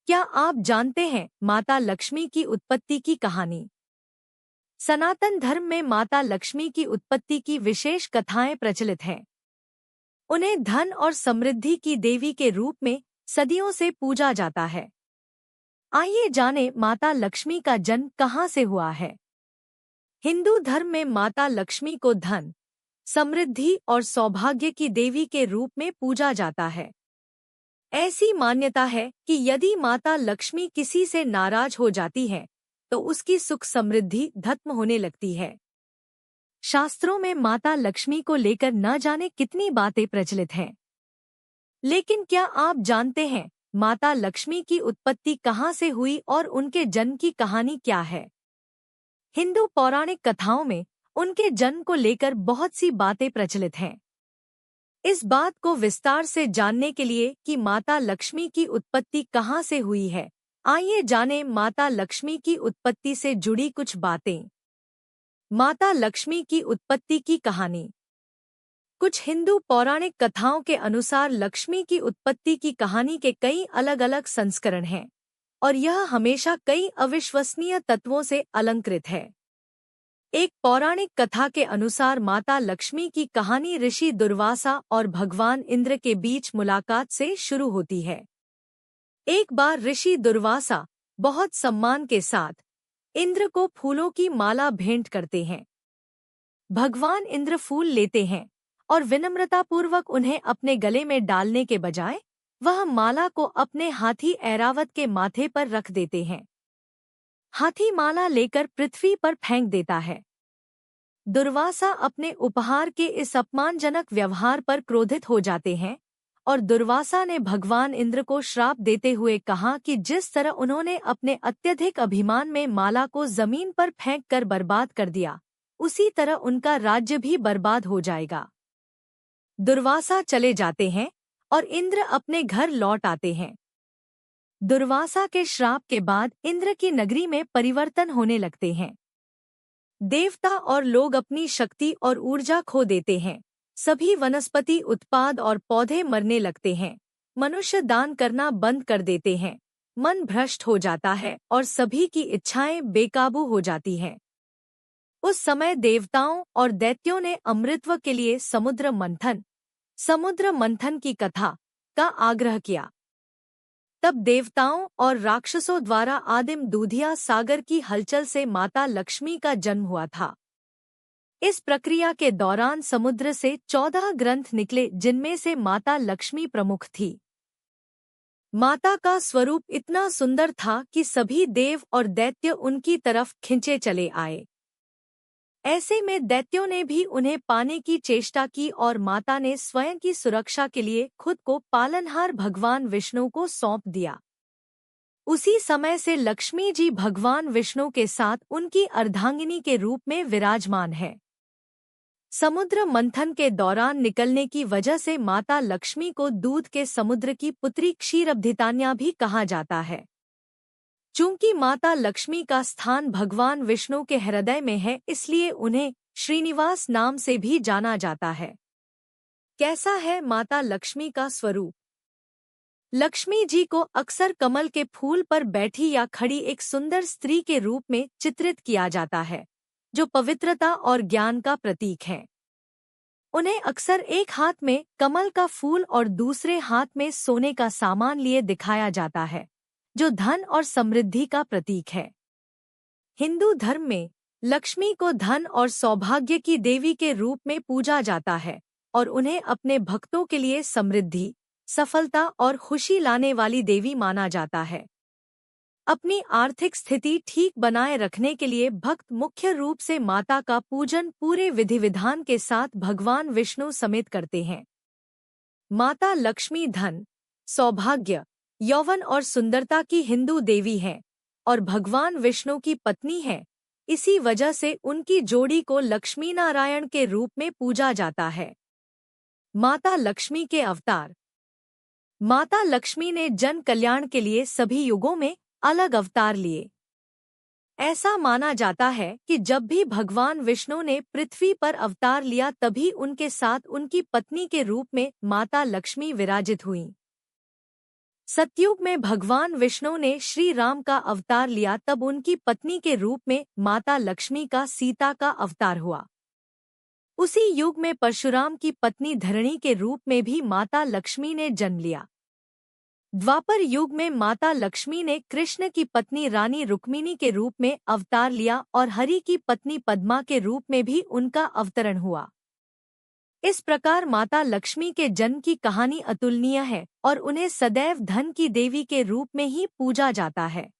क्या आप जानते हैं माता लक्ष्मी की उत्पत्ति की कहानी? सनातन धर्म में माता लक्ष्मी की उत्पत्ति की विशेष कथाएं प्रचलित हैं। उन्हें धन और समृद्धि की देवी के रूप में सदियों से पूजा जाता है। आइए जानें माता लक्ष्मी का जन्म कहां से हुआ है। हिंदू धर्म में माता लक्ष्मी को धन, समृद्धि और सौभाग्य की देवी के रूप में पूजा जाता है। ऐसी मान्यता है कि यदि माता लक्ष्मी किसी से नाराज हो जाती है तो उसकी सुख समृद्धि खत्म होने लगती है। शास्त्रों में माता लक्ष्मी को लेकर न जाने कितनी बातें प्रचलित हैं। लेकिन क्या आप जानते हैं माता लक्ष्मी की उत्पत्ति कहां से हुई और उनके जन्म की कहानी क्या है? हिंदू पौराणिक कथाओं में उनके जन्म को लेकर बहुत सी बातें प्रचलित हैं। इस बात को विस्तार से जानने के लिए कि माता लक्ष्मी की उत्पत्ति कहां से हुई है, आइए जानें माता लक्ष्मी की उत्पत्ति से जुड़ी कुछ बातें। माता लक्ष्मी की उत्पत्ति की कहानी। कुछ हिंदू पौराणिक कथाओं के अनुसार लक्ष्मी की उत्पत्ति की कहानी के कई अलग अलग संस्करण हैं और यह हमेशा कई अविश्वसनीय तत्वों से अलंकृत है। एक पौराणिक कथा के अनुसार माता लक्ष्मी की कहानी ऋषि दुर्वासा और भगवान इंद्र के बीच मुलाकात से शुरू होती है। एक बार ऋषि दुर्वासा बहुत सम्मान के साथ इंद्र को फूलों की माला भेंट करते हैं। भगवान इंद्र फूल लेते हैं और विनम्रतापूर्वक उन्हें अपने गले में डालने के बजाय वह माला को अपने हाथी ऐरावत के माथे पर रख देते हैं। हाथी माला लेकर पृथ्वी पर फेंक देता है। दुर्वासा अपने उपहार के इस अपमानजनक व्यवहार पर क्रोधित हो जाते हैं और दुर्वासा ने भगवान इंद्र को श्राप देते हुए कहा कि जिस तरह उन्होंने अपने अत्यधिक अभिमान में माला को जमीन पर फेंक कर बर्बाद कर दिया, उसी तरह उनका राज्य भी बर्बाद हो जाएगा। दुर्वासा चले जाते हैं और इंद्र अपने घर लौट आते हैं। दुर्वासा के श्राप के बाद इंद्र की नगरी में परिवर्तन होने लगते हैं। देवता और लोग अपनी शक्ति और ऊर्जा खो देते हैं। सभी वनस्पति उत्पाद और पौधे मरने लगते हैं। मनुष्य दान करना बंद कर देते हैं। मन भ्रष्ट हो जाता है और सभी की इच्छाएं बेकाबू हो जाती हैं। उस समय देवताओं और दैत्यों ने अमृतत्व के लिए समुद्र मंथन की कथा का आग्रह किया। तब देवताओं और राक्षसों द्वारा आदिम दूधिया सागर की हलचल से माता लक्ष्मी का जन्म हुआ था। इस प्रक्रिया के दौरान समुद्र से 14 ग्रंथ निकले जिनमें से माता लक्ष्मी प्रमुख थी। माता का स्वरूप इतना सुंदर था कि सभी देव और दैत्य उनकी तरफ खिंचे चले आए। ऐसे में दैत्यों ने भी उन्हें पाने की चेष्टा की और माता ने स्वयं की सुरक्षा के लिए खुद को पालनहार भगवान विष्णु को सौंप दिया। उसी समय से लक्ष्मी जी भगवान विष्णु के साथ उनकी अर्धांगिनी के रूप में विराजमान है। समुद्र मंथन के दौरान निकलने की वजह से माता लक्ष्मी को दूध के समुद्र की पुत्री क्षीरब्धितान्या भी कहा जाता है। चूंकि माता लक्ष्मी का स्थान भगवान विष्णु के हृदय में है, इसलिए उन्हें श्रीनिवास नाम से भी जाना जाता है। कैसा है माता लक्ष्मी का स्वरूप? लक्ष्मी जी को अक्सर कमल के फूल पर बैठी या खड़ी एक सुंदर स्त्री के रूप में चित्रित किया जाता है, जो पवित्रता और ज्ञान का प्रतीक है। उन्हें अक्सर एक हाथ में कमल का फूल और दूसरे हाथ में सोने का सामान लिए दिखाया जाता है, जो धन और समृद्धि का प्रतीक है। हिंदू धर्म में लक्ष्मी को धन और सौभाग्य की देवी के रूप में पूजा जाता है और उन्हें अपने भक्तों के लिए समृद्धि, सफलता और खुशी लाने वाली देवी माना जाता है। अपनी आर्थिक स्थिति ठीक बनाए रखने के लिए भक्त मुख्य रूप से माता का पूजन पूरे विधि विधान के साथ भगवान विष्णु समेत करते हैं। माता लक्ष्मी धन, सौभाग्य, यौवन और सुंदरता की हिंदू देवी है और भगवान विष्णु की पत्नी है। इसी वजह से उनकी जोड़ी को लक्ष्मी नारायण के रूप में पूजा जाता है। माता लक्ष्मी के अवतार। माता लक्ष्मी ने जन कल्याण के लिए सभी युगों में अलग अवतार लिए। ऐसा माना जाता है कि जब भी भगवान विष्णु ने पृथ्वी पर अवतार लिया तभी उनके साथ उनकी पत्नी के रूप में माता लक्ष्मी विराजित हुईं। सतयुग में भगवान विष्णु ने श्री राम का अवतार लिया, तब उनकी पत्नी के रूप में माता लक्ष्मी का सीता का अवतार हुआ। उसी युग में परशुराम की पत्नी धरणी के रूप में भी माता लक्ष्मी ने जन्म लिया। द्वापर युग में माता लक्ष्मी ने कृष्ण की पत्नी रानी रुक्मिणी के रूप में अवतार लिया और हरि की पत्नी पद्मा के रूप में भी उनका अवतरण हुआ। इस प्रकार माता लक्ष्मी के जन्म की कहानी अतुलनीय है और उन्हें सदैव धन की देवी के रूप में ही पूजा जाता है।